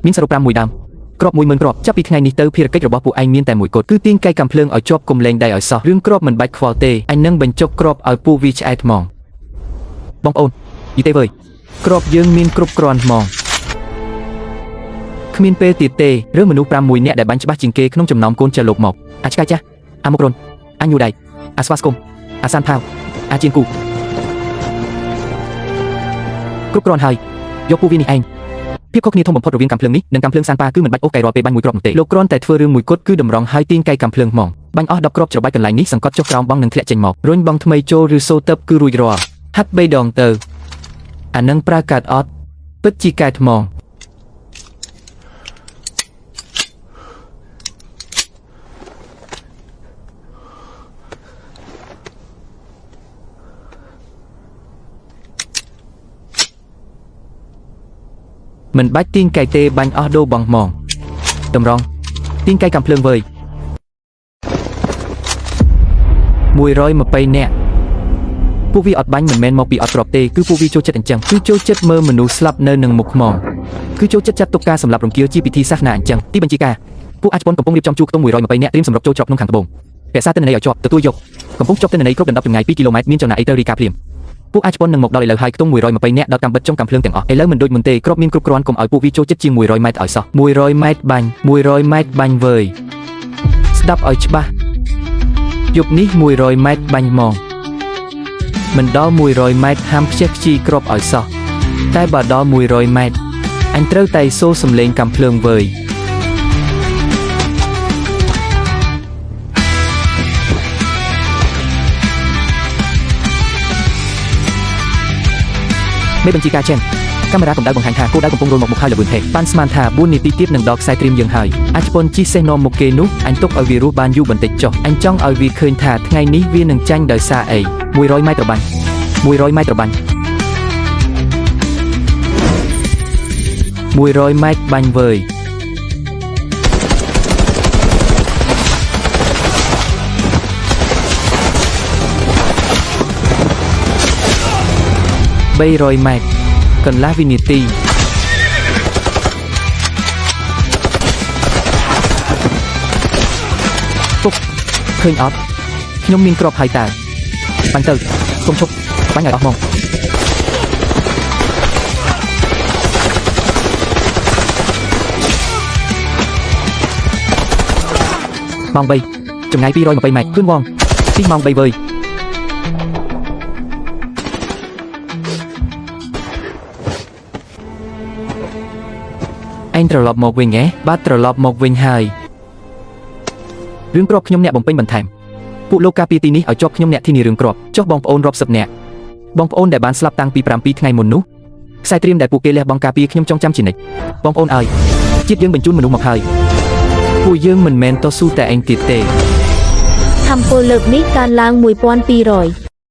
មានសរុប5មួយដើមក្រប10000ក្របចាប់ពីថ្ងៃនេះទៅភារកិច្ចរបស់ពួកឯងមានតែមួយគត់គឺទាញកែកំភ្លើងឲ្យជាប់គុំលែងដៃឲ្យសោះរឿងក្របមិនបាច់ខ្វល់ទេអញនឹងបញ្ចុកក្របឲ្យពួកវាឆ្អែតហ្មងបងប្អូនយីទេវើយក្របយើងមានគ្រប់គ្រាន់ហ្មងគ្មានពេលទៀតទេរឿងមនុស្ស6នាក់ដែលបាញ់ច្បាស់ជាងគេក្នុងចំណោមកូនចៅលោកមកអាឆ្កែចាស់អាមុករុនអាញូដៃអាស្វាស្គមអាសានផាវអាជាងគូគ្រប់គ្រាន់ហើយយកពួកវានេះឯងភាពខុសគ្នាធំបំផុតរវាងកាំភ្លើងនេះនិងកាំភ្លើងសានប៉ាគឺមិនបាច់អូសកែរាល់ពេលបាញ់មួយគ្រាប់នោះទេលោកគ្រាន់តែធ្វើរឿងមួយគត់គឺតម្រង់ហើយទាញកែកាំភ្លើងហ្មងបាញ់អស់10គ្រាប់ច្របាច់កន្លែងនេះសង្កត់ចុះក្រោមបង់និងធ្លាក់ចេញមករុញបង់ថ្មីចូលឬសូទៅគឺរួចរាល់ហាត់3ដងទៅអានឹងប្រើកាត់អត់ពិតជាកែថ្មងមិនបាច់ទាញកែទេបាញ់អស់ដូរបងហ្មងតម្រង់ទាញកែកាំភ្លើងវើយ120នាក់ពួកវាអត់បាញ់មិនមែនមកពីអត់ក្របទេគឺពួកវាចូលចិត្តអញ្ចឹងគឺចូលចិត្តមើលមនុស្សស្លាប់នៅនឹងមុខខ្មងគឺចូលចិត្តចាត់ទុកការសម្លាប់រង្គាលជាពិធីសាសនាអញ្ចឹងទីបញ្ជាការពួកអាចប៉ុនកំពុងរៀបចំជួរខ្ទង់120នាក់ត្រៀមសម្រាប់ចូលច្រកក្នុងខាងត្បូងរក្សាទិន្នន័យឲ្យជាប់ទទួលយកកំពុងជាប់ទិន្នន័យគ្រប់ដណ្ដប់ចម្ងាយ2គីឡូម៉ែត្រមានចំណាយទៅរីកាភ្លាមពួកអាចប៉ុននឹងមកដល់ឥឡូវហើយខ្ទង់120នាក់ដល់កាំបិទចុងកាំភ្លើងទាំងអស់ឥឡូវមិនដូចមុនទេគ្រាប់មានគ្រប់គ្រាន់កុំឲ្យពួកវាចូលចិត្តជាង100ម៉ែត្រឲ្យសោះ100ម៉ែត្របាញ់100ម៉ែត្របាញ់វើយស្ដាប់ឲ្យច្បាស់យប់នេះ100ម៉ែត្របាញ់ហ្មងមិនដល់100ម៉ែត្រហាមខ្ជិះខ្ជីគ្រាប់ឲ្យសោះតែបើដល់100ម៉ែត្រអញត្រូវតែសូរសំឡេងកាំភ្លើងវើយមេបញ្ជាការចេញកាមេរ៉ាកម្ដៅបង្ហាញថាគោលដៅកំពុងរលមកមុខហើយលឿនទេប៉ាន់ស្មានថា4នាទីទៀតនឹងដល់ខ្សែត្រៀមយើងហើយអាចប៉ុនជីសេះនាំមកគេនោះអញទុកឲ្យវារស់បានយូរបន្តិចចុះអញចង់ឲ្យវាឃើញថាថ្ងៃនេះវានឹងចាញ់ដោយសារអី100ម៉ែត្របាញ់100ម៉ែត្របាញ់100ម៉ែត្របាញ់វើយ300ម៉ែត្រកន្លះវិនាទីពុកឃើញអត់ខ្ញុំមានគ្រាប់ហើយតើបាញ់ទៅកុំឈប់បាញ់ឲ្យអស់ហ្មងម៉ោង3ចម្ងាយ220ម៉ែត្រគ្រឿងវងទីម៉ោង3វើយឯងត្រឡប់មកវិញបាទត្រឡប់មកវិញហើយរឿងគ្រាប់ខ្ញុំអ្នកបំពេញបន្ថែមពួកលោកការពារទីនេះឲ្យជាប់ខ្ញុំអ្នកធានារឿងគ្រាប់ចុះបងប្អូនរាប់សិបនាក់បងប្អូនដែលបានស្លាប់តាំងពី7ថ្ងៃមុននោះខ្សែត្រៀមដែលពួកគេលះបង់ការពារខ្ញុំចង់ចាំជានិច្ចបងប្អូនអើយជាតិយើងបញ្ជូនមនុស្សមកហើយពួកយើងមិនមែនតស៊ូតែឯងទៀតទេថាមពលលើកនេះកើនឡើង1200